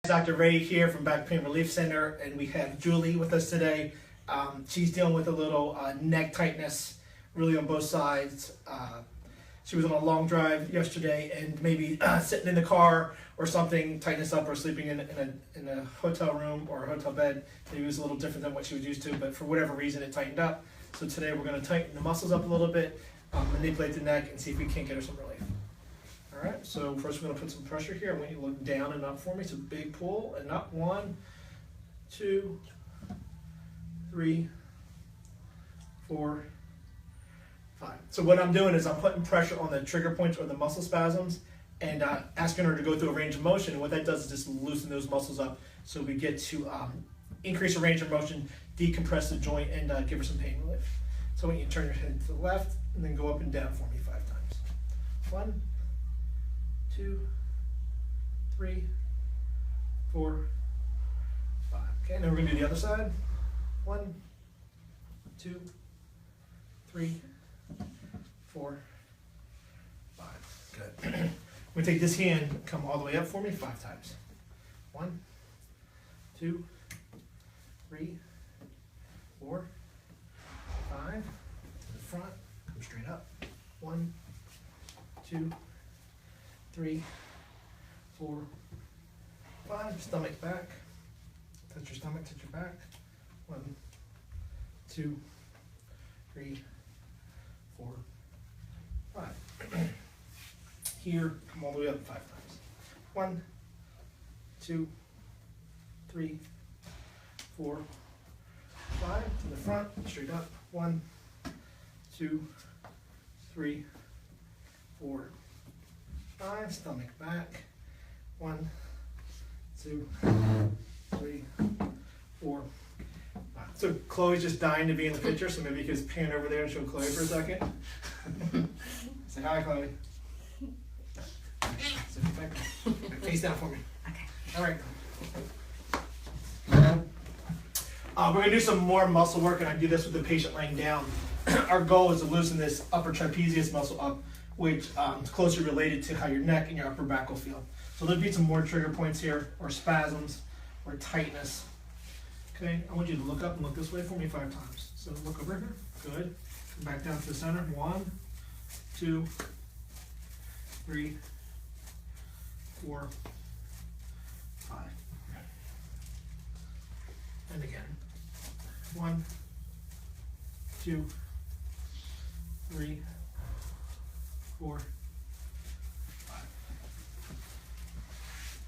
Dr. Ray here from Back Pain Relief Center, and we have Julie with us today. She's dealing with a little neck tightness, really on both sides. She was on a long drive yesterday, and maybe sitting in the car or something, tightness up, or sleeping in a hotel room or a hotel bed. Maybe it was a little different than what she was used to, but for whatever reason, it tightened up. So today we're going to tighten the muscles up a little bit, manipulate the neck, and see if we can't get her some relief. All right, so first we're going to put some pressure here. I want you to look down and up for me. So big pull and up. 1, 2, 3, 4, 5. So what I'm doing is I'm putting pressure on the trigger points or the muscle spasms and asking her to go through a range of motion. And what that does is just loosen those muscles up so we get to increase the range of motion, decompress the joint, and give her some pain relief. So I want you to turn your head to the left and then go up and down for me 5 times. 1, 2, 3, 4, 5. Okay, now we're going to do the other side. 1, 2, 3, 4, 5. Good. I'm going to take this hand, come all the way up for me 5 times. 1, 2, 3, 4, 5. To the front, come straight up. 1, 2, 3, 4, 5. Stomach back. Touch your stomach, touch your back. 1, 2, 3, 4, 5. Here, come all the way up 5 times. 1, 2, 3, 4, 5. To the front, straight up. 1, 2, 3, 4, 5. Stomach back. 1, 2, 3, 4, 5. So Chloe's just dying to be in the picture, so maybe you could just pan over there and show Chloe for a second. Say hi, Chloe. Face down for me. Okay. All right. We're going to do some more muscle work, and I do this with the patient laying down. Our goal is to loosen this upper trapezius muscle up, which is closely related to how your neck and your upper back will feel. So there'll be some more trigger points here, or spasms, or tightness. Okay, I want you to look up and look this way for me 5 times. So look over here. Good. Come back down to the center. 1, 2, 3, 4, 5. And again. 1, 2, 3, 4, 5.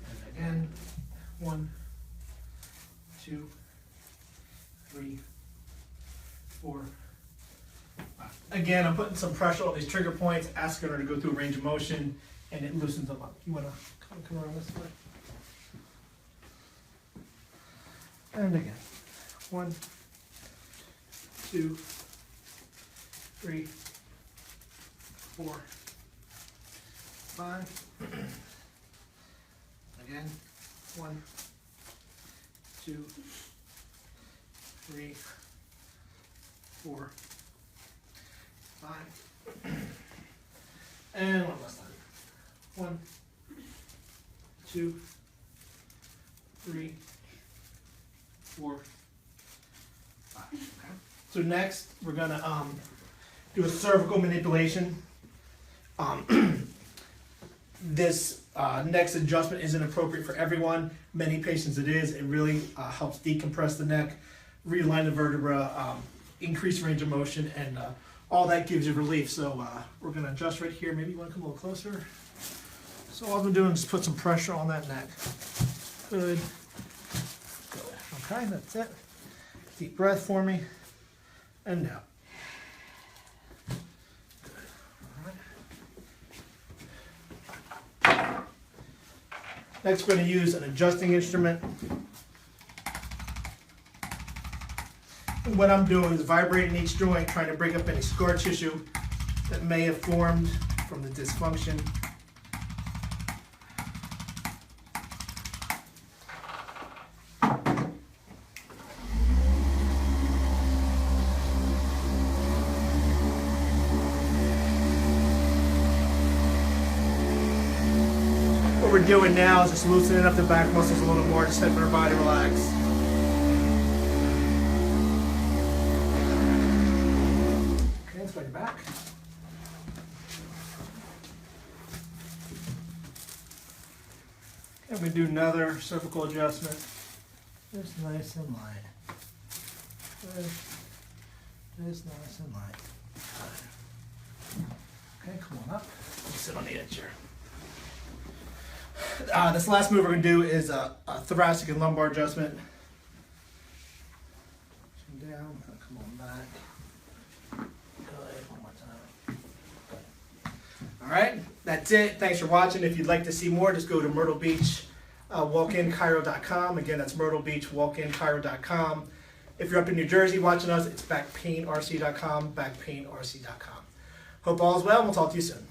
And again. 1, 2, 3, 4, 5. Again, I'm putting some pressure on these trigger points, asking her to go through a range of motion, and it loosens them up. You want to come around this way? And again. 1, 2, 3, 4, 5. Again. 1, 2, 3, 4, 5. And one last time. 1, 2, 3, 4, 5. Okay. So next, we're gonna do a cervical manipulation. This next adjustment isn't appropriate for everyone. Many patients it is. It really helps decompress the neck, realign the vertebra, increase range of motion, and all that gives you relief. So we're going to adjust right here. Maybe you want to come a little closer. So all I'm doing is put some pressure on that neck. Good. Good. Okay, that's it. Deep breath for me. And out. Next, we're going to use an adjusting instrument. And what I'm doing is vibrating each joint, trying to break up any scar tissue that may have formed from the dysfunction. What we're doing now is just loosening up the back muscles a little more, just letting our body relax. Okay, let's bring it back. And we do another cervical adjustment. Just nice and light. Just nice and light. Okay, come on up. Sit on the edge here. This last move we're going to do is a thoracic and lumbar adjustment. Chin down, come on back. Good, one more time. Good. All right, that's it. Thanks for watching. If you'd like to see more, just go to Myrtle Beach walkinchiro.com. Again, that's Myrtle Beach walkinchiro.com. If you're up in New Jersey watching us, it's backpainrc.com, backpainrc.com. Hope all is well, and we'll talk to you soon.